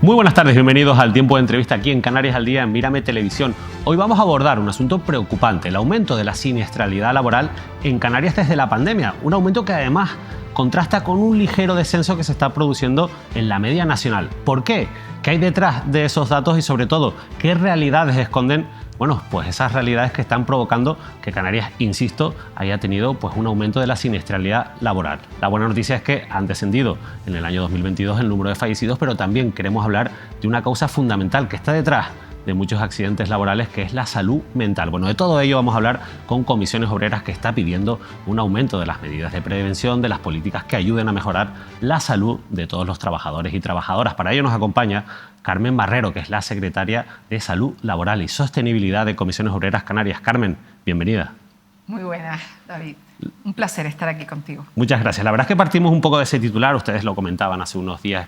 Muy buenas tardes, bienvenidos al tiempo de entrevista aquí en Canarias al Día en Mírame Televisión. Hoy vamos a abordar un asunto preocupante, el aumento de la siniestralidad laboral en Canarias desde la pandemia. Un aumento que además contrasta con un ligero descenso que se está produciendo en la media nacional. ¿Por qué? ¿Qué hay detrás de esos datos y sobre todo qué realidades esconden? Bueno, pues esas realidades que están provocando que Canarias, insisto, haya tenido pues un aumento de la siniestralidad laboral. La buena noticia es que han descendido en el año 2022 el número de fallecidos, pero también queremos hablar de una causa fundamental que está detrás de muchos accidentes laborales, que es la salud mental. Bueno, de todo ello vamos a hablar con Comisiones Obreras, que está pidiendo un aumento de las medidas de prevención, de las políticas que ayuden a mejorar la salud de todos los trabajadores y trabajadoras. Para ello nos acompaña Carmen Barrero, que es la secretaria de Salud Laboral y Sostenibilidad de Comisiones Obreras Canarias. Carmen, bienvenida. Muy buenas, David. Un placer estar aquí contigo. Muchas gracias. La verdad es que partimos un poco de ese titular. Ustedes lo comentaban hace unos días,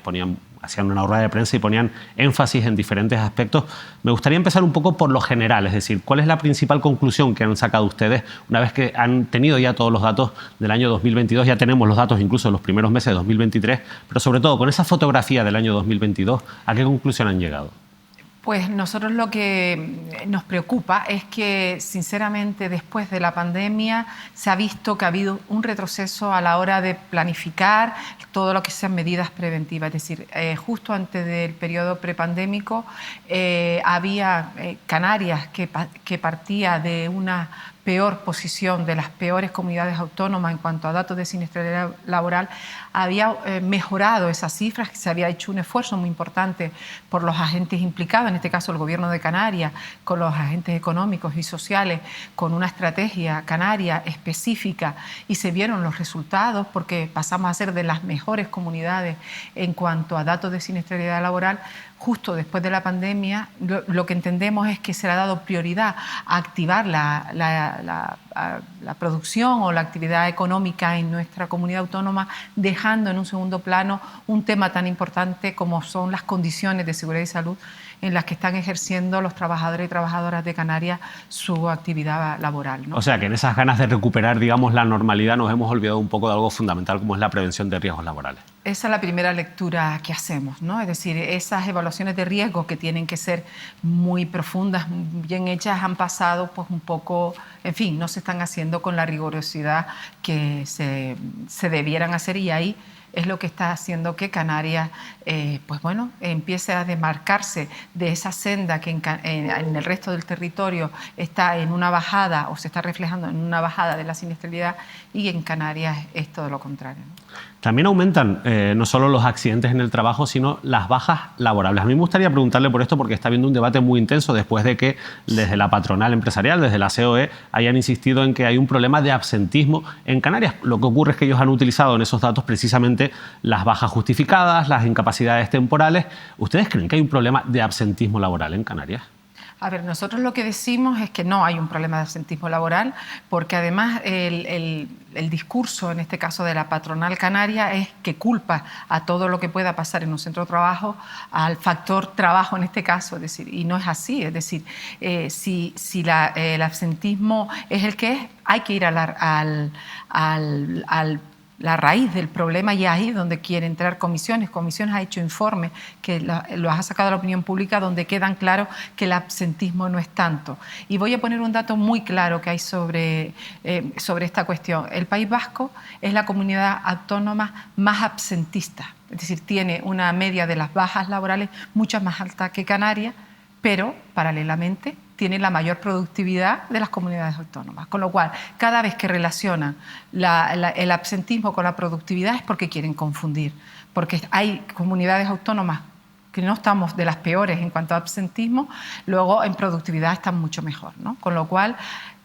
hacían una rueda de prensa y ponían énfasis en diferentes aspectos. Me gustaría empezar un poco por lo general, es decir, ¿cuál es la principal conclusión que han sacado ustedes una vez que han tenido ya todos los datos del año 2022? Ya tenemos los datos incluso de los primeros meses de 2023, pero sobre todo con esa fotografía del año 2022, ¿a qué conclusión han llegado? Pues nosotros lo que nos preocupa es que, sinceramente, después de la pandemia se ha visto que ha habido un retroceso a la hora de planificar todo lo que sean medidas preventivas. Es decir, justo antes del periodo prepandémico había Canarias que partía de una peor posición, de las peores comunidades autónomas en cuanto a datos de siniestralidad laboral, había mejorado esas cifras, que se había hecho un esfuerzo muy importante por los agentes implicados, en este caso el Gobierno de Canarias, con los agentes económicos y sociales, con una estrategia canaria específica, y se vieron los resultados porque pasamos a ser de las mejores comunidades en cuanto a datos de siniestralidad laboral. Justo después de la pandemia, lo que entendemos es que se le ha dado prioridad a activar la producción o la actividad económica en nuestra comunidad autónoma, dejando en un segundo plano un tema tan importante como son las condiciones de seguridad y salud en las que están ejerciendo los trabajadores y trabajadoras de Canarias su actividad laboral, ¿no? O sea, que en esas ganas de recuperar, digamos, la normalidad nos hemos olvidado un poco de algo fundamental como es la prevención de riesgos laborales. Esa es la primera lectura que hacemos, ¿no? Es decir, esas evaluaciones de riesgo que tienen que ser muy profundas, bien hechas, han pasado pues un poco, en fin, no se están haciendo con la rigurosidad que se debieran hacer, y ahí es lo que está haciendo que Canarias pues bueno, empiece a desmarcarse de esa senda que en el resto del territorio está en una bajada o se está reflejando en una bajada de la siniestralidad, y en Canarias es todo lo contrario, ¿no? También aumentan no solo los accidentes en el trabajo, sino las bajas laborables. A mí me gustaría preguntarle por esto, porque está habiendo un debate muy intenso después de que desde la patronal empresarial, desde la COE, hayan insistido en que hay un problema de absentismo en Canarias. Lo que ocurre es que ellos han utilizado en esos datos precisamente las bajas justificadas, las incapacidades temporales. ¿Ustedes creen que hay un problema de absentismo laboral en Canarias? A ver, nosotros lo que decimos es que no hay un problema de absentismo laboral, porque además el discurso, en este caso de la patronal canaria, es que culpa a todo lo que pueda pasar en un centro de trabajo al factor trabajo en este caso, es decir, y no es así. Es decir, si el absentismo es el que es, hay que ir la raíz del problema, y ahí es donde quiere entrar Comisiones. Comisiones ha hecho informes que los ha sacado a la opinión pública, donde quedan claros que el absentismo no es tanto. Y voy a poner un dato muy claro que hay sobre esta cuestión. El País Vasco es la comunidad autónoma más absentista, es decir, tiene una media de las bajas laborales mucho más alta que Canarias, pero paralelamente tiene la mayor productividad de las comunidades autónomas. Con lo cual, cada vez que relacionan el absentismo con la productividad es porque quieren confundir, porque hay comunidades autónomas que no estamos de las peores en cuanto a absentismo, luego en productividad están mucho mejor, ¿no? Con lo cual,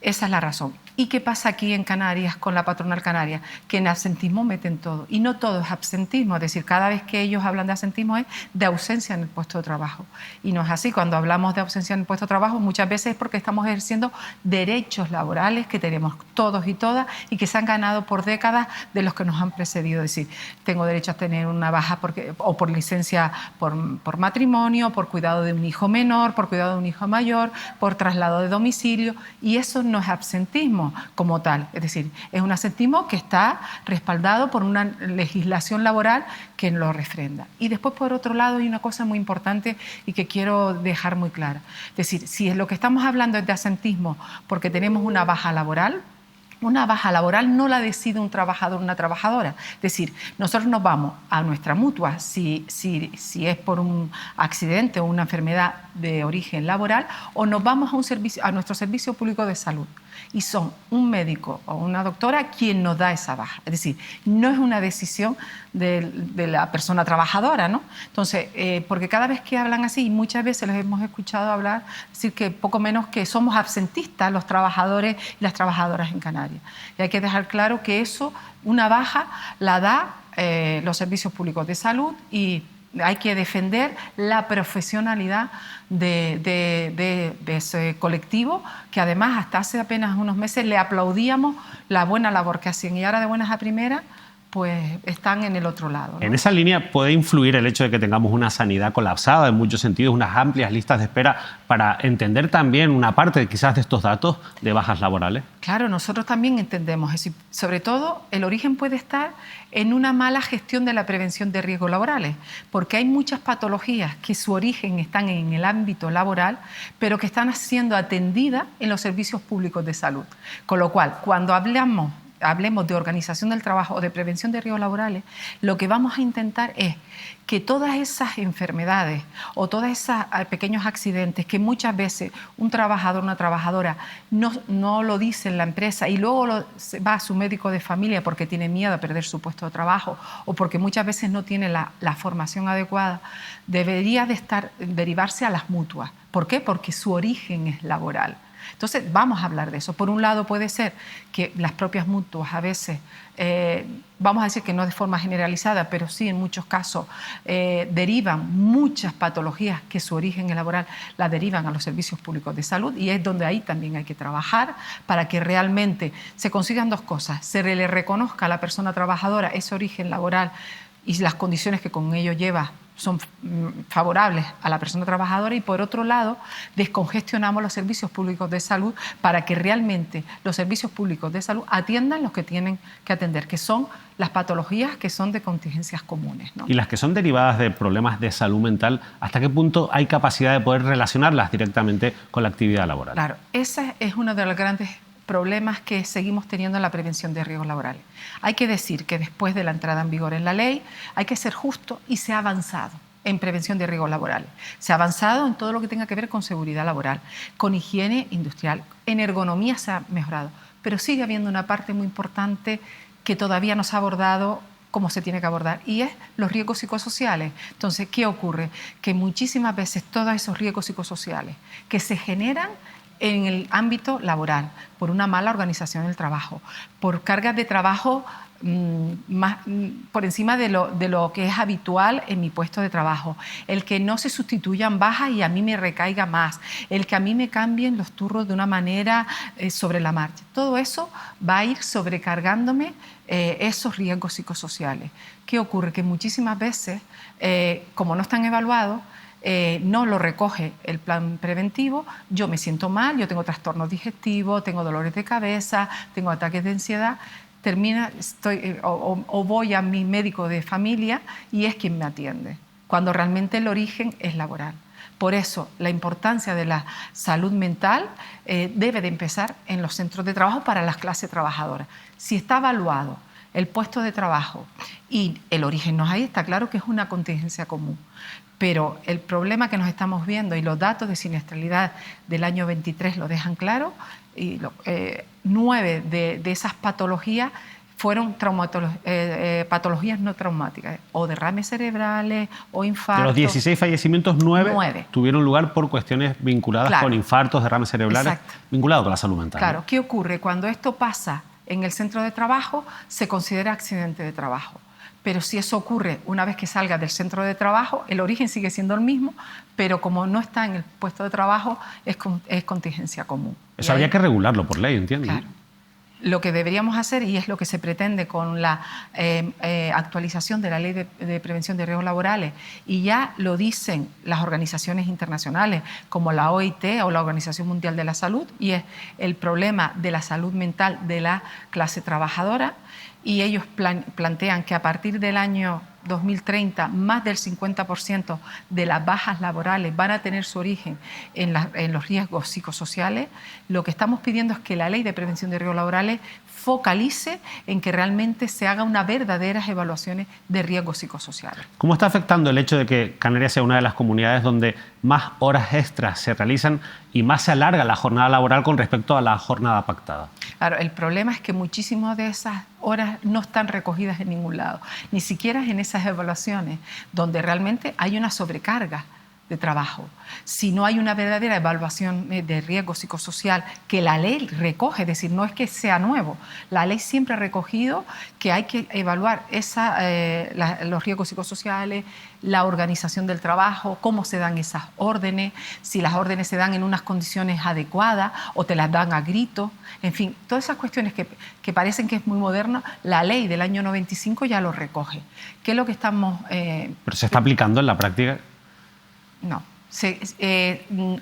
Esa es la razón. ¿Y qué pasa aquí en Canarias con la patronal canaria? Que en absentismo meten todo. Y no todo es absentismo, es decir, cada vez que ellos hablan de absentismo es de ausencia en el puesto de trabajo. Y no es así. Cuando hablamos de ausencia en el puesto de trabajo, muchas veces es porque estamos ejerciendo derechos laborales que tenemos todos y todas y que se han ganado por décadas de los que nos han precedido. Es decir, tengo derecho a tener una baja o por licencia por matrimonio, por cuidado de un hijo menor, por cuidado de un hijo mayor, por traslado de domicilio, y eso no es absentismo como tal, es decir, es un absentismo que está respaldado por una legislación laboral que lo refrenda. Y después, por otro lado, hay una cosa muy importante y que quiero dejar muy clara, es decir, si lo que estamos hablando es de absentismo porque tenemos una baja laboral no la decide un trabajador o una trabajadora. Es decir, nosotros nos vamos a nuestra mutua si es por un accidente o una enfermedad de origen laboral, o nos vamos a nuestro servicio público de salud. Y son un médico o una doctora quien nos da esa baja. Es decir, no es una decisión de la persona trabajadora, ¿no? Entonces, porque cada vez que hablan así, y muchas veces los hemos escuchado hablar, decir que poco menos que somos absentistas los trabajadores y las trabajadoras en Canarias. Y hay que dejar claro que eso, una baja, la da los servicios públicos de salud, y hay que defender la profesionalidad de ese colectivo, que además hasta hace apenas unos meses le aplaudíamos la buena labor que hacían, y ahora de buenas a primeras pues están en el otro lado, ¿no? En esa línea puede influir el hecho de que tengamos una sanidad colapsada en muchos sentidos, unas amplias listas de espera, para entender también una parte quizás de estos datos de bajas laborales. Claro, nosotros también entendemos eso. Sobre todo, el origen puede estar en una mala gestión de la prevención de riesgos laborales, porque hay muchas patologías que su origen están en el ámbito laboral, pero que están siendo atendidas en los servicios públicos de salud. Con lo cual, cuando hablemos de organización del trabajo o de prevención de riesgos laborales, lo que vamos a intentar es que todas esas enfermedades o todos esos pequeños accidentes que muchas veces un trabajador o una trabajadora no lo dice en la empresa y luego va a su médico de familia porque tiene miedo a perder su puesto de trabajo o porque muchas veces no tiene la formación adecuada, debería derivarse a las mutuas. ¿Por qué? Porque su origen es laboral. Entonces, vamos a hablar de eso. Por un lado, puede ser que las propias mutuas a veces, vamos a decir que no de forma generalizada, pero sí en muchos casos, derivan muchas patologías que su origen es laboral, las derivan a los servicios públicos de salud, y es donde ahí también hay que trabajar para que realmente se consigan dos cosas: se le reconozca a la persona trabajadora ese origen laboral y las condiciones que con ello lleva son favorables a la persona trabajadora, y por otro lado descongestionamos los servicios públicos de salud para que realmente los servicios públicos de salud atiendan los que tienen que atender, que son las patologías que son de contingencias comunes, ¿no? Y las que son derivadas de problemas de salud mental, ¿hasta qué punto hay capacidad de poder relacionarlas directamente con la actividad laboral? Claro, ese es uno de los grandes problemas que seguimos teniendo en la prevención de riesgos laborales. Hay que decir que después de la entrada en vigor en la ley hay que ser justo, y se ha avanzado en prevención de riesgos laborales. Se ha avanzado en todo lo que tenga que ver con seguridad laboral, con higiene industrial, en ergonomía se ha mejorado, pero sigue habiendo una parte muy importante que todavía no se ha abordado como se tiene que abordar, y es los riesgos psicosociales. Entonces, ¿qué ocurre? Que muchísimas veces todos esos riesgos psicosociales que se generan en el ámbito laboral, por una mala organización del trabajo, por cargas de trabajo por encima de lo que es habitual en mi puesto de trabajo, el que no se sustituyan bajas y a mí me recaiga más, el que a mí me cambien los turnos de una manera sobre la marcha. Todo eso va a ir sobrecargándome esos riesgos psicosociales. ¿Qué ocurre? Que muchísimas veces, como no están evaluados, no lo recoge el plan preventivo, yo me siento mal, yo tengo trastornos digestivos, tengo dolores de cabeza, tengo ataques de ansiedad, voy a mi médico de familia y es quien me atiende, cuando realmente el origen es laboral. Por eso, la importancia de la salud mental debe de empezar en los centros de trabajo para las clases trabajadoras. Si está evaluado el puesto de trabajo y el origen no es ahí, está claro que es una contingencia común. Pero el problema que nos estamos viendo, y los datos de siniestralidad del año 23 lo dejan claro, y 9 de esas patologías fueron patologías no traumáticas, o derrames cerebrales, o infartos. De los 16 fallecimientos, 9 tuvieron lugar por cuestiones vinculadas con infartos, derrames cerebrales, vinculados con la salud mental. Claro, ¿qué ocurre? Cuando esto pasa en el centro de trabajo, se considera accidente de trabajo. Pero si eso ocurre una vez que salga del centro de trabajo, el origen sigue siendo el mismo, pero como no está en el puesto de trabajo, es contingencia común. Eso habría que regularlo por ley, entiendo. Claro. Lo que deberíamos hacer, y es lo que se pretende con la actualización de la Ley de Prevención de Riesgos Laborales, y ya lo dicen las organizaciones internacionales como la OIT o la Organización Mundial de la Salud, y es el problema de la salud mental de la clase trabajadora, y ellos plantean que a partir del año 2030 más del 50% de las bajas laborales van a tener su origen en los riesgos psicosociales. Lo que estamos pidiendo es que la Ley de Prevención de Riesgos Laborales focalice en que realmente se haga unas verdaderas evaluaciones de riesgos psicosociales. ¿Cómo está afectando el hecho de que Canarias sea una de las comunidades donde más horas extras se realizan y más se alarga la jornada laboral con respecto a la jornada pactada? Claro, el problema es que muchísimas de esas horas no están recogidas en ningún lado, ni siquiera en esas evaluaciones donde realmente hay una sobrecarga de trabajo. Si no hay una verdadera evaluación de riesgo psicosocial que la ley recoge, es decir, no es que sea nuevo, la ley siempre ha recogido que hay que evaluar los riesgos psicosociales, la organización del trabajo, cómo se dan esas órdenes, si las órdenes se dan en unas condiciones adecuadas o te las dan a grito, en fin, todas esas cuestiones que parecen que es muy moderna, la ley del año 95 ya lo recoge. ¿Qué es lo que estamos...? ¿Pero se está aplicando en la práctica? No,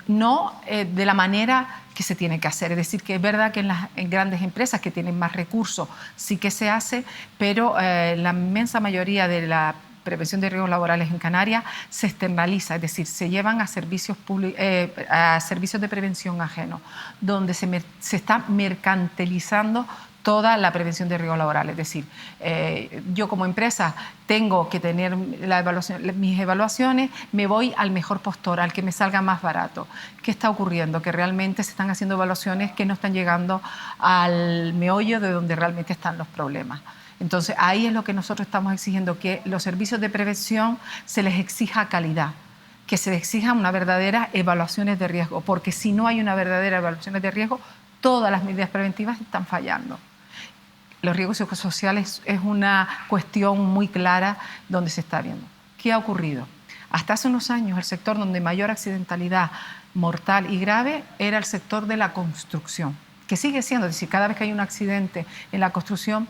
no de la manera que se tiene que hacer. Es decir, que es verdad que en grandes empresas que tienen más recursos sí que se hace, pero la inmensa mayoría de la prevención de riesgos laborales en Canarias se externaliza, es decir, se llevan a servicios de prevención ajenos, donde se está mercantilizando toda la prevención de riesgos laborales. Es decir, yo como empresa tengo que tener mis evaluaciones, me voy al mejor postor, al que me salga más barato. ¿Qué está ocurriendo? Que realmente se están haciendo evaluaciones que no están llegando al meollo de donde realmente están los problemas. Entonces, ahí es lo que nosotros estamos exigiendo, que los servicios de prevención se les exija calidad, que se les exijan una verdadera evaluaciones de riesgo, porque si no hay una verdadera evaluación de riesgo, todas las medidas preventivas están fallando. Los riesgos psicosociales es una cuestión muy clara donde se está viendo. ¿Qué ha ocurrido? Hasta hace unos años el sector donde mayor accidentalidad mortal y grave era el sector de la construcción, que sigue siendo, es decir, cada vez que hay un accidente en la construcción,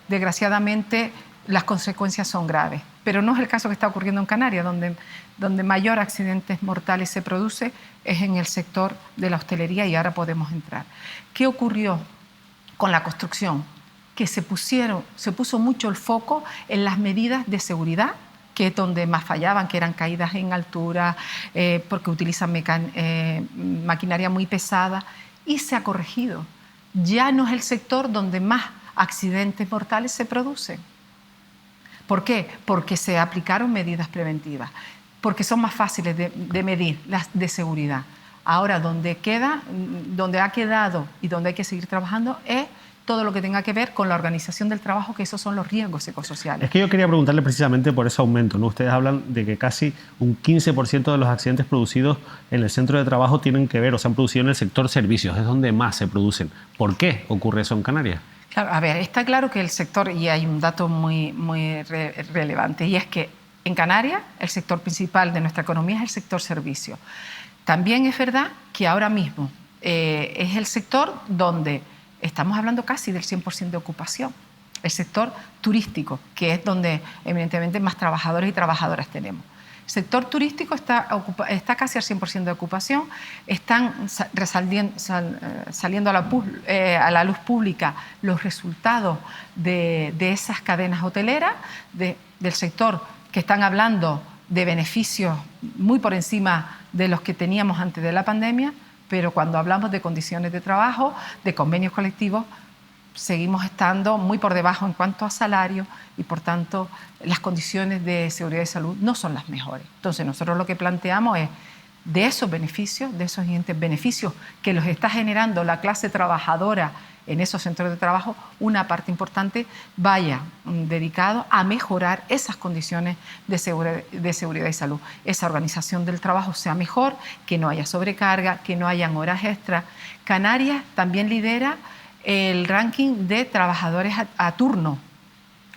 desgraciadamente las consecuencias son graves. Pero no es el caso que está ocurriendo en Canarias, donde mayor accidentes mortales se produce es en el sector de la hostelería, y ahora podemos entrar. ¿Qué ocurrió con la construcción? Que se puso mucho el foco en las medidas de seguridad, que es donde más fallaban, que eran caídas en altura, porque utilizan maquinaria muy pesada, y se ha corregido. Ya no es el sector donde más accidentes mortales se producen. ¿Por qué? Porque se aplicaron medidas preventivas, porque son más fáciles de medir, las de seguridad. Ahora, donde ha quedado y donde hay que seguir trabajando es todo lo que tenga que ver con la organización del trabajo, que esos son los riesgos psicosociales. Es que yo quería preguntarle precisamente por ese aumento, ¿no? Ustedes hablan de que casi un 15% de los accidentes producidos en el centro de trabajo tienen que ver o se han producido en el sector servicios, es donde más se producen. ¿Por qué ocurre eso en Canarias? Claro, a ver, está claro que el sector, y hay un dato muy relevante, y es que en Canarias el sector principal de nuestra economía es el sector servicio. También es verdad que ahora mismo es el sector donde estamos hablando casi del 100% de ocupación. El sector turístico, que es donde evidentemente más trabajadores y trabajadoras tenemos. El sector turístico está casi al 100% de ocupación, están saliendo a la luz pública los resultados de esas cadenas hoteleras, del sector, que están hablando de beneficios muy por encima de los que teníamos antes de la pandemia, pero cuando hablamos de condiciones de trabajo, de convenios colectivos, seguimos estando muy por debajo en cuanto a salario y, por tanto, las condiciones de seguridad y salud no son las mejores. Entonces, nosotros lo que planteamos es, de esos beneficios, de esos siguientes beneficios que los está generando la clase trabajadora en esos centros de trabajo una parte importante vaya dedicado a mejorar esas condiciones de seguridad y salud. Esa organización del trabajo sea mejor, que no haya sobrecarga, que no hayan horas extras. Canarias también lidera el ranking de trabajadores a turno.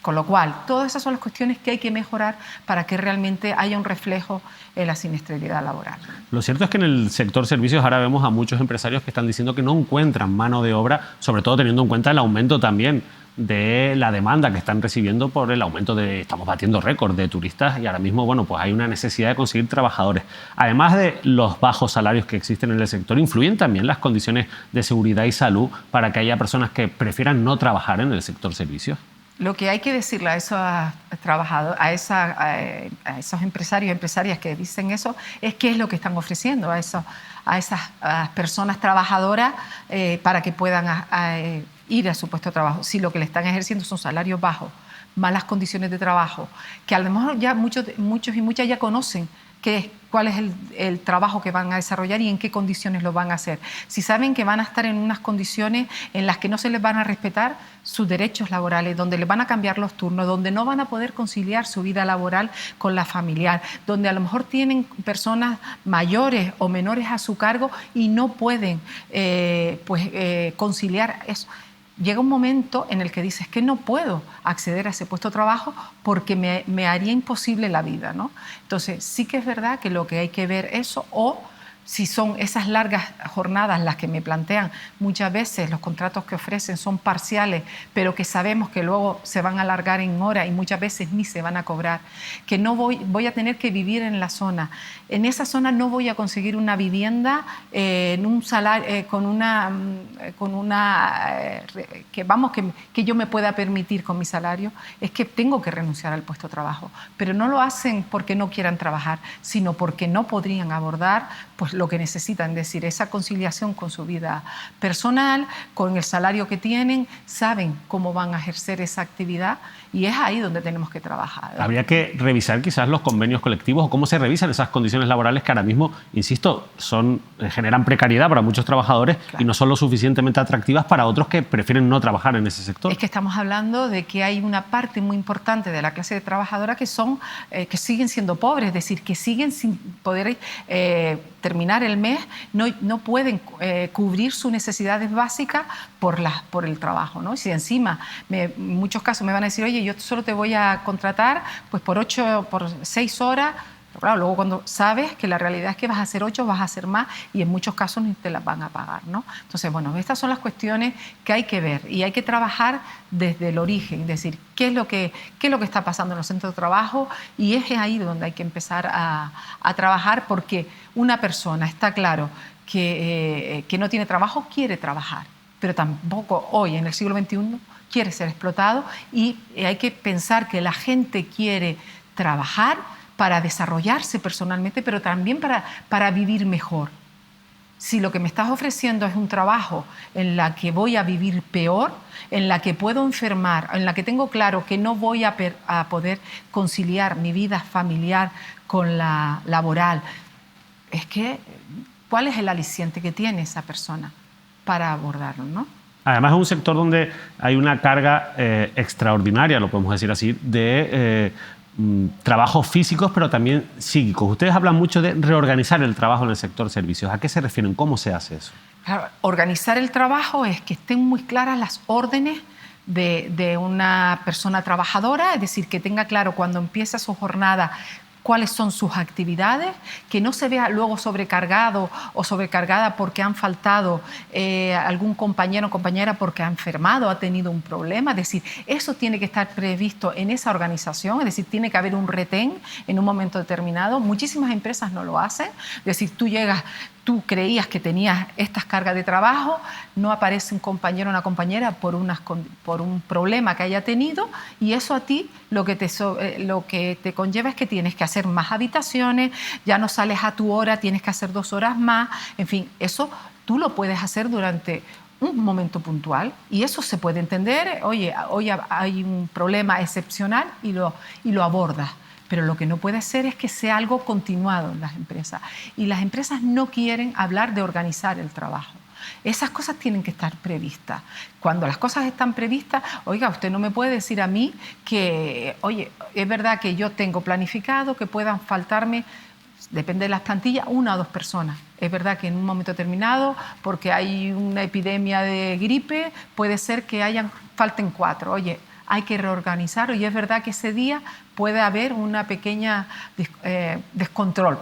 Con lo cual, todas esas son las cuestiones que hay que mejorar para que realmente haya un reflejo en la siniestralidad laboral. Lo cierto es que en el sector servicios ahora vemos a muchos empresarios que están diciendo que no encuentran mano de obra, sobre todo teniendo en cuenta el aumento también de la demanda que están recibiendo por el aumento de, estamos batiendo récord de turistas y ahora mismo, bueno, pues hay una necesidad de conseguir trabajadores. Además de los bajos salarios que existen en el sector, influyen también las condiciones de seguridad y salud para que haya personas que prefieran no trabajar en el sector servicios. Lo que hay que decirle a esos trabajadores, a esos empresarios y empresarias que dicen eso, es qué es lo que están ofreciendo a esas personas trabajadoras para que puedan ir a su puesto de trabajo. Si lo que le están ejerciendo son salarios bajos, malas condiciones de trabajo, que a lo mejor ya muchos y muchas ya conocen cuál es el trabajo que van a desarrollar y en qué condiciones lo van a hacer. Si saben que van a estar en unas condiciones en las que no se les van a respetar sus derechos laborales, donde les van a cambiar los turnos, donde no van a poder conciliar su vida laboral con la familiar, donde a lo mejor tienen personas mayores o menores a su cargo y no pueden conciliar eso. Llega un momento en el que dices que no puedo acceder a ese puesto de trabajo porque me haría imposible la vida, ¿no? Entonces, sí que es verdad que lo que hay que ver eso, o si son esas largas jornadas las que me plantean, muchas veces los contratos que ofrecen son parciales, pero que sabemos que luego se van a alargar en horas y muchas veces ni se van a cobrar, que no voy a tener que vivir en la zona. En esa zona no voy a conseguir una vivienda en un salario, que yo me pueda permitir con mi salario. Es que tengo que renunciar al puesto de trabajo, pero no lo hacen porque no quieran trabajar, sino porque no podrían abordar pues lo que necesitan, es decir, esa conciliación con su vida personal, con el salario que tienen, saben cómo van a ejercer esa actividad y es ahí donde tenemos que trabajar. Habría que revisar quizás los convenios colectivos o cómo se revisan esas condiciones laborales que ahora mismo, insisto, generan precariedad para muchos trabajadores, claro, y no son lo suficientemente atractivas para otros que prefieren no trabajar en ese sector. Es que estamos hablando de que hay una parte muy importante de la clase de trabajadora que siguen siendo pobres, es decir, que siguen sin poder terminar el mes, no pueden cubrir sus necesidades básicas por el trabajo, ¿no? Si encima, en muchos casos me van a decir, oye, yo solo te voy a contratar pues por 6 horas, pero claro, luego cuando sabes que la realidad es que vas a hacer 8, vas a hacer más y en muchos casos ni te las van a pagar, ¿no? Entonces, bueno, estas son las cuestiones que hay que ver y hay que trabajar desde el origen, es decir, qué es lo que está pasando en los centros de trabajo y es ahí donde hay que empezar a trabajar, porque una persona, está claro, que no tiene trabajo, quiere trabajar, pero tampoco hoy, en el siglo XXI, quiere ser explotado y hay que pensar que la gente quiere trabajar para desarrollarse personalmente, pero también para vivir mejor. Si lo que me estás ofreciendo es un trabajo en la que voy a vivir peor, en la que puedo enfermar, en la que tengo claro que no voy a poder conciliar mi vida familiar con la laboral, es que, ¿cuál es el aliciente que tiene esa persona para abordarlo, ¿no? Además es un sector donde hay una carga extraordinaria, lo podemos decir así, de trabajos físicos, pero también psíquicos. Ustedes hablan mucho de reorganizar el trabajo en el sector servicios. ¿A qué se refieren? ¿Cómo se hace eso? Claro, organizar el trabajo es que estén muy claras las órdenes de una persona trabajadora, es decir, que tenga claro cuando empieza su jornada cuáles son sus actividades, que no se vea luego sobrecargado o sobrecargada porque han faltado algún compañero o compañera porque ha enfermado, ha tenido un problema. Es decir, eso tiene que estar previsto en esa organización, es decir, tiene que haber un retén en un momento determinado. Muchísimas empresas no lo hacen, es decir, tú creías que tenías estas cargas de trabajo, no aparece un compañero o una compañera por un problema que haya tenido y eso a ti lo que te conlleva es que tienes que hacer más habitaciones, ya no sales a tu hora, tienes que hacer 2 horas más, en fin, eso tú lo puedes hacer durante un momento puntual y eso se puede entender, oye, hoy hay un problema excepcional y lo abordas. Pero lo que no puede ser es que sea algo continuado en las empresas. Y las empresas no quieren hablar de organizar el trabajo. Esas cosas tienen que estar previstas. Cuando las cosas están previstas, oiga, usted no me puede decir a mí que, oye, es verdad que yo tengo planificado que puedan faltarme, depende de las plantillas, 1 o 2 personas. Es verdad que en un momento determinado, porque hay una epidemia de gripe, puede ser que falten 4. Oye, hay que reorganizar y es verdad que ese día puede haber una pequeña descontrol,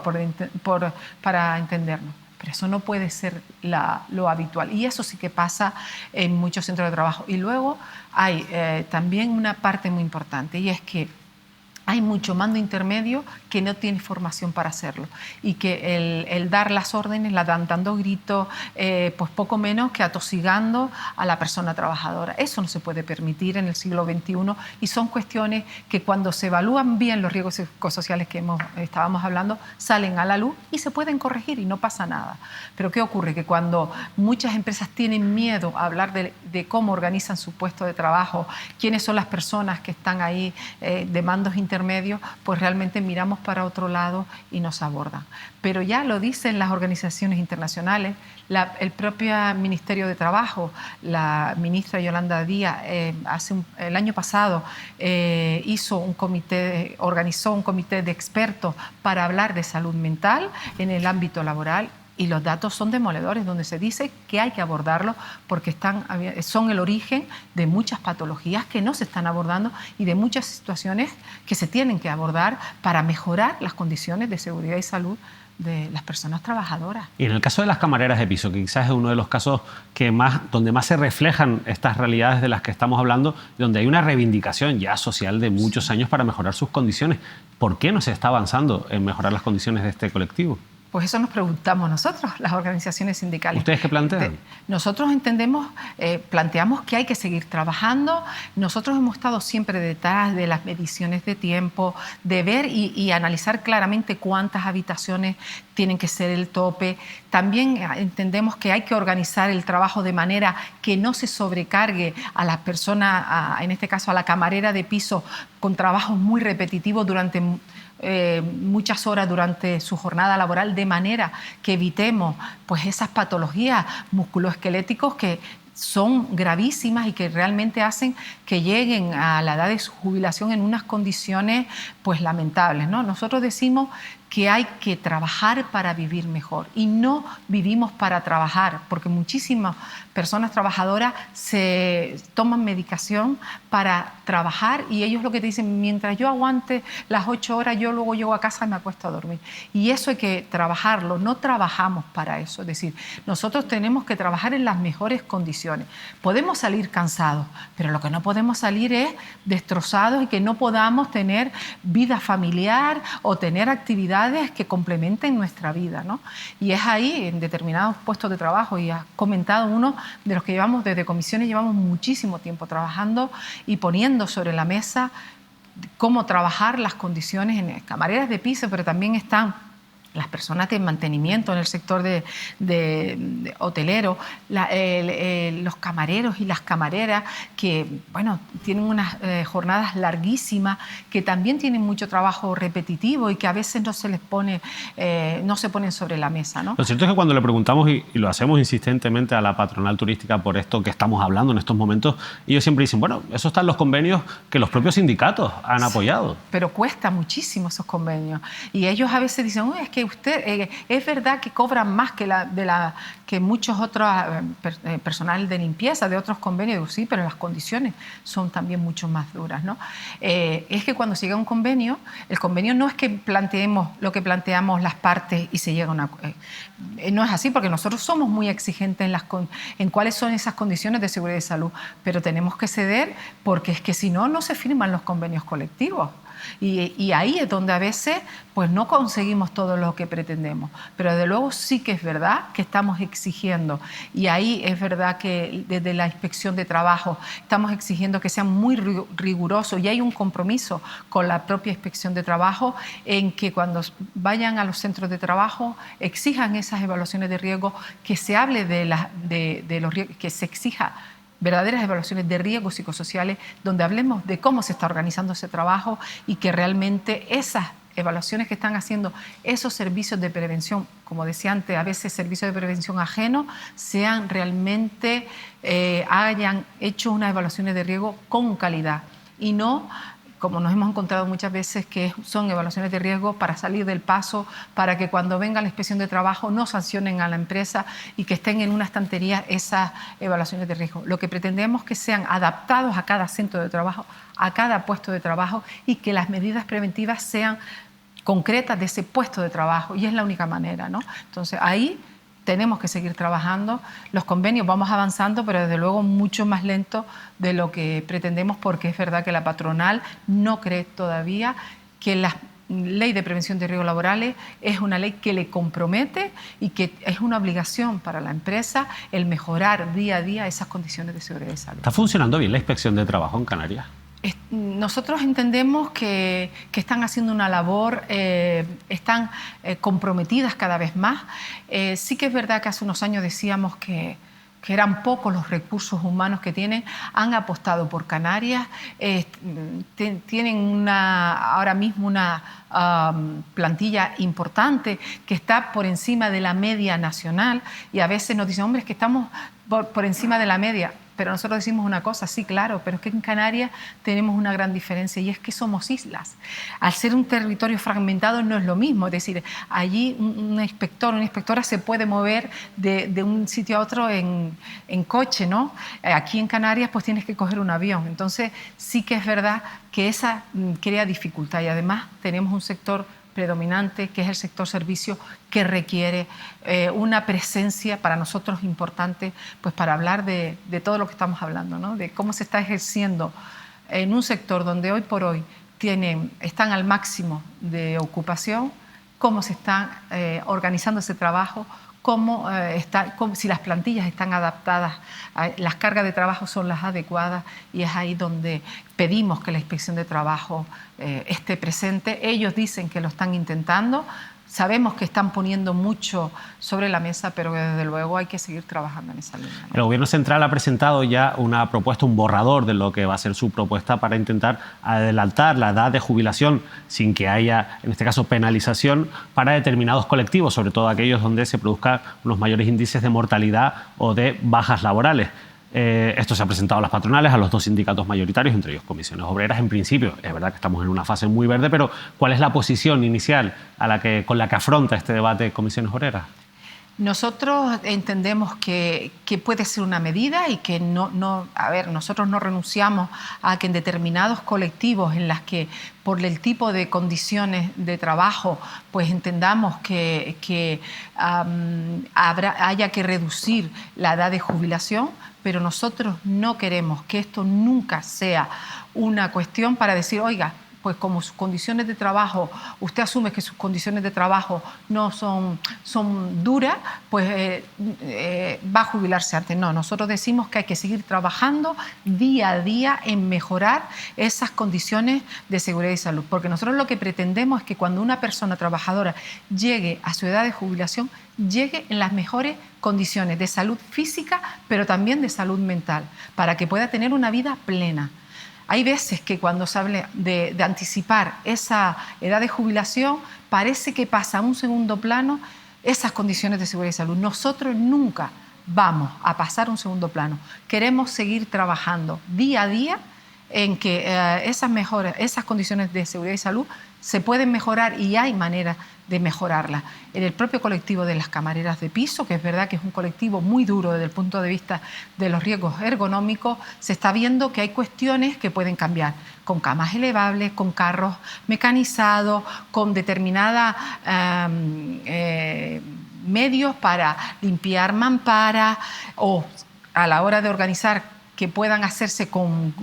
para entendernos. Pero eso no puede ser lo habitual. Y eso sí que pasa en muchos centros de trabajo. Y luego hay también una parte muy importante, y es que hay mucho mando intermedio que no tiene formación para hacerlo y que el dar las órdenes la dan dando gritos, pues poco menos que atosigando a la persona trabajadora. Eso no se puede permitir en el siglo XXI y son cuestiones que cuando se evalúan bien los riesgos psicosociales que estábamos hablando, salen a la luz y se pueden corregir y no pasa nada. Pero ¿qué ocurre? Que cuando muchas empresas tienen miedo a hablar de cómo organizan su puesto de trabajo, quiénes son las personas que están ahí de mandos intermedios, pues realmente miramos para otro lado y nos abordan. Pero ya lo dicen las organizaciones internacionales, el propio Ministerio de Trabajo, la ministra Yolanda Díaz, el año pasado organizó un comité de expertos para hablar de salud mental en el ámbito laboral. Y los datos son demoledores, donde se dice que hay que abordarlo porque son el origen de muchas patologías que no se están abordando y de muchas situaciones que se tienen que abordar para mejorar las condiciones de seguridad y salud de las personas trabajadoras. Y en el caso de las camareras de piso, que quizás es uno de los casos donde más se reflejan estas realidades de las que estamos hablando, donde hay una reivindicación ya social de muchos años para mejorar sus condiciones, ¿por qué no se está avanzando en mejorar las condiciones de este colectivo? Pues eso nos preguntamos nosotros, las organizaciones sindicales. ¿Ustedes qué plantean? Nosotros planteamos que hay que seguir trabajando. Nosotros hemos estado siempre detrás de las mediciones de tiempo, de ver y analizar claramente cuántas habitaciones tienen que ser el tope. También entendemos que hay que organizar el trabajo de manera que no se sobrecargue a las personas, en este caso a la camarera de piso, con trabajos muy repetitivos durante muchas horas durante su jornada laboral, de manera que evitemos pues esas patologías musculoesqueléticas que son gravísimas y que realmente hacen que lleguen a la edad de su jubilación en unas condiciones pues lamentables, ¿no? Nosotros decimos que hay que trabajar para vivir mejor y no vivimos para trabajar, porque muchísimas personas trabajadoras se toman medicación para trabajar y ellos lo que te dicen, mientras yo aguante las 8 horas, yo luego llego a casa y me acuesto a dormir. Y eso hay que trabajarlo, no trabajamos para eso. Es decir, nosotros tenemos que trabajar en las mejores condiciones. Podemos salir cansados, pero lo que no podemos salir es destrozados y que no podamos tener vida familiar o tener actividades que complementen nuestra vida, ¿no? Y es ahí, en determinados puestos de trabajo, y has comentado uno de los que llevamos desde comisiones, llevamos muchísimo tiempo trabajando y poniendo sobre la mesa cómo trabajar las condiciones en camareras de piso, pero también están las personas de mantenimiento en el sector de hotelero, los camareros y las camareras que, bueno, tienen unas jornadas larguísimas, que también tienen mucho trabajo repetitivo y que a veces no se les pone, no se ponen sobre la mesa, ¿no? Lo cierto es que cuando le preguntamos, y lo hacemos insistentemente a la patronal turística por esto que estamos hablando en estos momentos, ellos siempre dicen, bueno, eso está en los convenios que los propios sindicatos han apoyado. Pero cuesta muchísimo esos convenios. Y ellos a veces dicen, es que usted, es verdad que cobran más que muchos otros personal de limpieza de otros convenios. Digo, sí, pero las condiciones son también mucho más duras, ¿no? Es que cuando se llega a un convenio, el convenio no es que planteemos lo que planteamos las partes y se llega a una... no es así, porque nosotros somos muy exigentes en cuáles son esas condiciones de seguridad y salud, pero tenemos que ceder porque es que si no, no se firman los convenios colectivos. Y ahí es donde a veces pues no conseguimos todo lo que pretendemos, pero desde luego sí que es verdad que estamos exigiendo, y ahí es verdad que desde la inspección de trabajo estamos exigiendo que sean muy rigurosos, y hay un compromiso con la propia inspección de trabajo en que cuando vayan a los centros de trabajo exijan esas evaluaciones de riesgo, que se hable de los riesgos, que se exija verdaderas evaluaciones de riesgos psicosociales, donde hablemos de cómo se está organizando ese trabajo y que realmente esas evaluaciones que están haciendo esos servicios de prevención, como decía antes, a veces servicios de prevención ajenos, sean realmente, hayan hecho unas evaluaciones de riesgo con calidad y no, como nos hemos encontrado muchas veces, que son evaluaciones de riesgo para salir del paso, para que cuando venga la inspección de trabajo no sancionen a la empresa y que estén en una estantería esas evaluaciones de riesgo. Lo que pretendemos es que sean adaptados a cada centro de trabajo, a cada puesto de trabajo y que las medidas preventivas sean concretas de ese puesto de trabajo y es la única manera, ¿no? Entonces ahí tenemos que seguir trabajando. Los convenios vamos avanzando, pero desde luego mucho más lento de lo que pretendemos, porque es verdad que la patronal no cree todavía que la ley de prevención de riesgos laborales es una ley que le compromete y que es una obligación para la empresa el mejorar día a día esas condiciones de seguridad y salud. ¿Está funcionando bien la inspección de trabajo en Canarias? Nosotros entendemos que están haciendo una labor, están comprometidas cada vez más. Sí que es verdad que hace unos años decíamos que eran pocos los recursos humanos que tienen, han apostado por Canarias, tienen ahora mismo una plantilla importante que está por encima de la media nacional y a veces nos dicen, hombre, es que estamos por encima de la media. Pero nosotros decimos una cosa, sí, claro, pero es que en Canarias tenemos una gran diferencia y es que somos islas. Al ser un territorio fragmentado no es lo mismo, es decir, allí un inspector, una inspectora se puede mover de un sitio a otro en coche, ¿no? Aquí en Canarias pues tienes que coger un avión. Entonces sí que es verdad que esa crea dificultad y además tenemos un sector predominante, que es el sector servicio, que requiere una presencia para nosotros importante, pues para hablar de todo lo que estamos hablando, ¿no? De cómo se está ejerciendo en un sector donde hoy por hoy están al máximo de ocupación, cómo se está organizando ese trabajo, si las plantillas están adaptadas, las cargas de trabajo son las adecuadas y es ahí donde pedimos que la inspección de trabajo esté presente. Ellos dicen que lo están intentando, sabemos que están poniendo mucho sobre la mesa, pero desde luego hay que seguir trabajando en esa línea, ¿no? El Gobierno Central ha presentado ya una propuesta, un borrador de lo que va a ser su propuesta para intentar adelantar la edad de jubilación sin que haya, en este caso, penalización para determinados colectivos, sobre todo aquellos donde se produzcan unos mayores índices de mortalidad o de bajas laborales. Esto se ha presentado a las patronales, a los dos sindicatos mayoritarios, entre ellos Comisiones Obreras. En principio, es verdad que estamos en una fase muy verde, pero ¿cuál es la posición inicial con la que afronta este debate Comisiones Obreras? Nosotros entendemos que puede ser una medida y que nosotros no renunciamos a que en determinados colectivos en las que por el tipo de condiciones de trabajo pues entendamos que haya que reducir la edad de jubilación, pero nosotros no queremos que esto nunca sea una cuestión para decir, oiga, pues como sus condiciones de trabajo, usted asume que sus condiciones de trabajo no son duras, pues va a jubilarse antes. No, nosotros decimos que hay que seguir trabajando día a día en mejorar esas condiciones de seguridad y salud, porque nosotros lo que pretendemos es que cuando una persona trabajadora llegue a su edad de jubilación, llegue en las mejores condiciones de salud física, pero también de salud mental, para que pueda tener una vida plena. Hay veces que cuando se habla de anticipar esa edad de jubilación, parece que pasa a un segundo plano esas condiciones de seguridad y salud. Nosotros nunca vamos a pasar a un segundo plano. Queremos seguir trabajando día a día en que esas condiciones de seguridad y salud se pueden mejorar y hay maneras de mejorarlas. En el propio colectivo de las camareras de piso, que es verdad que es un colectivo muy duro desde el punto de vista de los riesgos ergonómicos, se está viendo que hay cuestiones que pueden cambiar, con camas elevables, con carros mecanizados, con determinados medios para limpiar mamparas o a la hora de organizar que puedan hacerse con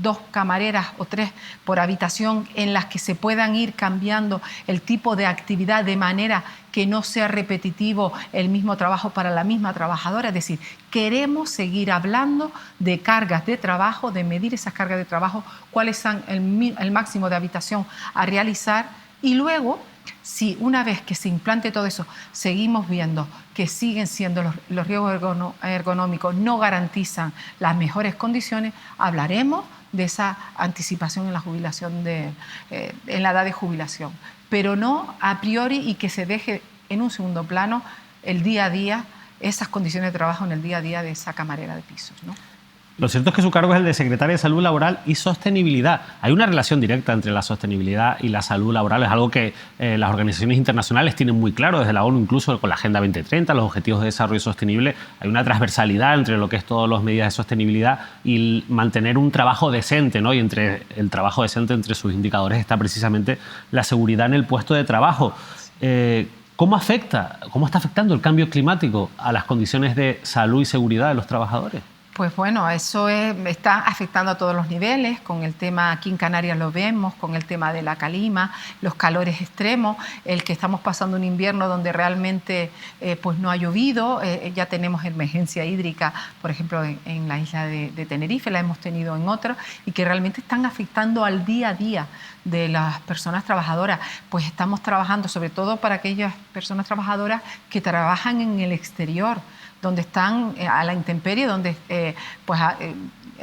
2 camareras o 3 por habitación en las que se puedan ir cambiando el tipo de actividad de manera que no sea repetitivo el mismo trabajo para la misma trabajadora. Es decir, queremos seguir hablando de cargas de trabajo, de medir esas cargas de trabajo, cuáles son el máximo de habitación a realizar y luego, si una vez que se implante todo eso, seguimos viendo que siguen siendo los riesgos ergonómicos, no garantizan las mejores condiciones, hablaremos de esa anticipación en la jubilación, en la edad de jubilación. pero no a priori y que se deje en un segundo plano el día a día, esas condiciones de trabajo en el día a día de esa camarera de pisos, ¿no? Lo cierto es que su cargo es el de secretaria de Salud Laboral y Sostenibilidad. Hay una relación directa entre la sostenibilidad y la salud laboral. Es algo que las organizaciones internacionales tienen muy claro, desde la ONU incluso con la Agenda 2030, los Objetivos de Desarrollo Sostenible. Hay una transversalidad entre lo que es todas las medidas de sostenibilidad y mantener un trabajo decente, ¿no? Y entre el trabajo decente, entre sus indicadores, está precisamente la seguridad en el puesto de trabajo. ¿Cómo está afectando el cambio climático a las condiciones de salud y seguridad de los trabajadores? Pues bueno, eso está afectando a todos los niveles, con el tema, aquí en Canarias lo vemos, con el tema de la calima, los calores extremos, el que estamos pasando un invierno donde realmente pues no ha llovido, ya tenemos emergencia hídrica, por ejemplo, en la isla de Tenerife, la hemos tenido en otras, y que realmente están afectando al día a día de las personas trabajadoras. Pues estamos trabajando sobre todo para aquellas personas trabajadoras que trabajan en el exterior, donde están a la intemperie, donde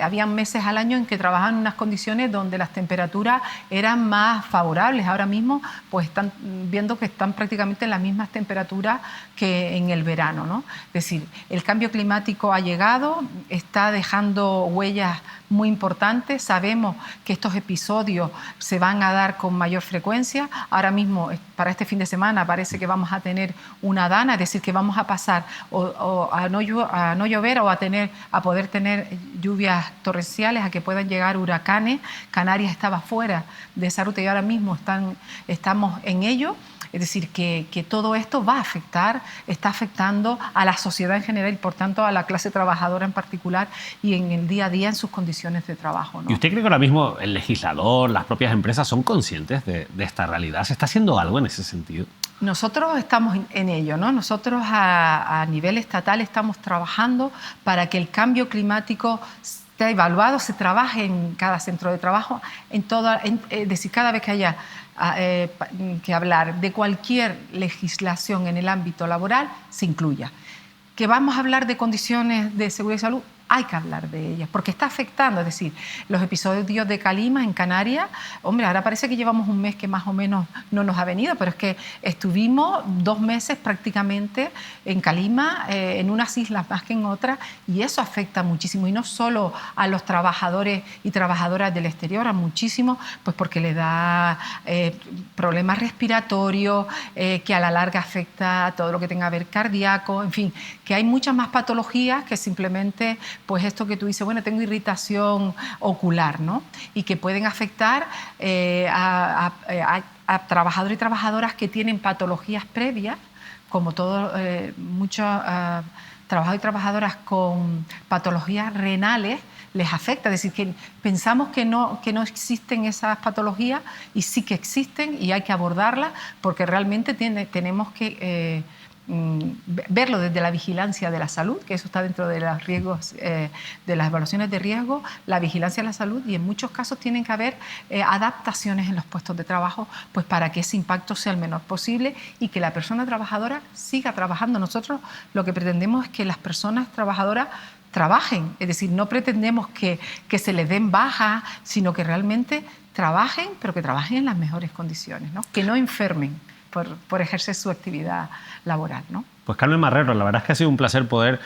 habían meses al año en que trabajaban en unas condiciones donde las temperaturas eran más favorables. Ahora mismo pues están viendo que están prácticamente en las mismas temperaturas que en el verano, ¿no? Es decir, el cambio climático ha llegado, está dejando huellas muy importantes. Sabemos que estos episodios se van a dar con mayor frecuencia. Ahora mismo, para este fin de semana, parece que vamos a tener una dana, es decir, que vamos a pasar a no llover o a poder tener lluvias torrenciales, a que puedan llegar huracanes. Canarias estaba fuera de esa ruta y ahora mismo estamos en ello. Es decir, que todo esto está afectando a la sociedad en general y por tanto a la clase trabajadora en particular y en el día a día en sus condiciones de trabajo, ¿no? ¿Y usted cree que ahora mismo el legislador, las propias empresas son conscientes de esta realidad? ¿Se está haciendo algo en ese sentido? Nosotros estamos en ello, ¿no? Nosotros a nivel estatal estamos trabajando para que el cambio climático esté evaluado, se trabaje en cada centro de trabajo, es decir, cada vez que haya que hablar de cualquier legislación en el ámbito laboral, se incluya. Que vamos a hablar de condiciones de seguridad y salud, hay que hablar de ellas, porque está afectando, es decir, los episodios de calima en Canarias, hombre, ahora parece que llevamos un mes que más o menos no nos ha venido, pero es que estuvimos 2 meses prácticamente en calima, en unas islas más que en otras, y eso afecta muchísimo, y no solo a los trabajadores y trabajadoras del exterior, a muchísimos, pues porque le da problemas respiratorios, que a la larga afecta a todo lo que tenga que ver cardíaco, en fin, que hay muchas más patologías que simplemente pues esto que tú dices, bueno, tengo irritación ocular, ¿no? Y que pueden afectar a trabajadores y trabajadoras que tienen patologías previas, como muchos trabajadores y trabajadoras con patologías renales les afecta. Es decir, que pensamos que no existen esas patologías y sí que existen y hay que abordarlas porque realmente tenemos que verlo desde la vigilancia de la salud, que eso está dentro de los riesgos, de las evaluaciones de riesgo, la vigilancia de la salud, y en muchos casos tienen que haber adaptaciones en los puestos de trabajo pues para que ese impacto sea el menor posible y que la persona trabajadora siga trabajando. Nosotros lo que pretendemos es que las personas trabajadoras trabajen, es decir, no pretendemos que se les den baja, sino que realmente trabajen, pero que trabajen en las mejores condiciones, ¿no? Que no enfermen por ejercer su actividad laboral, ¿no? Pues Carmen Marrero, la verdad es que ha sido un placer poder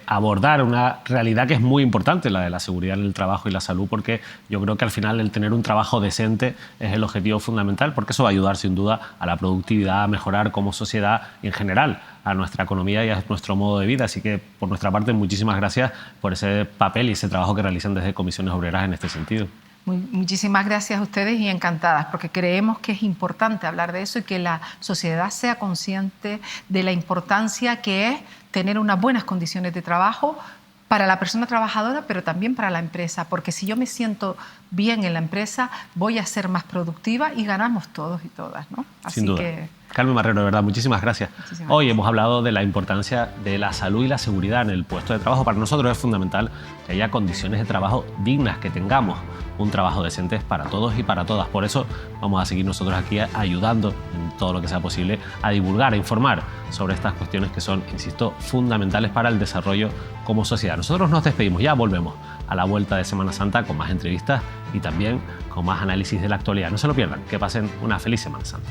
abordar una realidad que es muy importante, la de la seguridad en el trabajo y la salud, porque yo creo que al final el tener un trabajo decente es el objetivo fundamental, porque eso va a ayudar sin duda a la productividad, a mejorar como sociedad y en general a nuestra economía y a nuestro modo de vida. Así que por nuestra parte muchísimas gracias por ese papel y ese trabajo que realizan desde Comisiones Obreras en este sentido. Muchísimas gracias a ustedes y encantadas, porque creemos que es importante hablar de eso y que la sociedad sea consciente de la importancia que es tener unas buenas condiciones de trabajo para la persona trabajadora, pero también para la empresa, porque si yo me siento bien en la empresa, voy a ser más productiva y ganamos todos y todas, ¿no? Sin duda. Carmen Marrero, de verdad, muchísimas gracias. Hoy hemos hablado de la importancia de la salud y la seguridad en el puesto de trabajo. Para nosotros es fundamental que haya condiciones de trabajo dignas, que tengamos un trabajo decente para todos y para todas. Por eso vamos a seguir nosotros aquí ayudando en todo lo que sea posible a divulgar, a informar sobre estas cuestiones que son, insisto, fundamentales para el desarrollo como sociedad. Nosotros nos despedimos, ya volvemos a la vuelta de Semana Santa con más entrevistas y también con más análisis de la actualidad. No se lo pierdan, que pasen una feliz Semana Santa.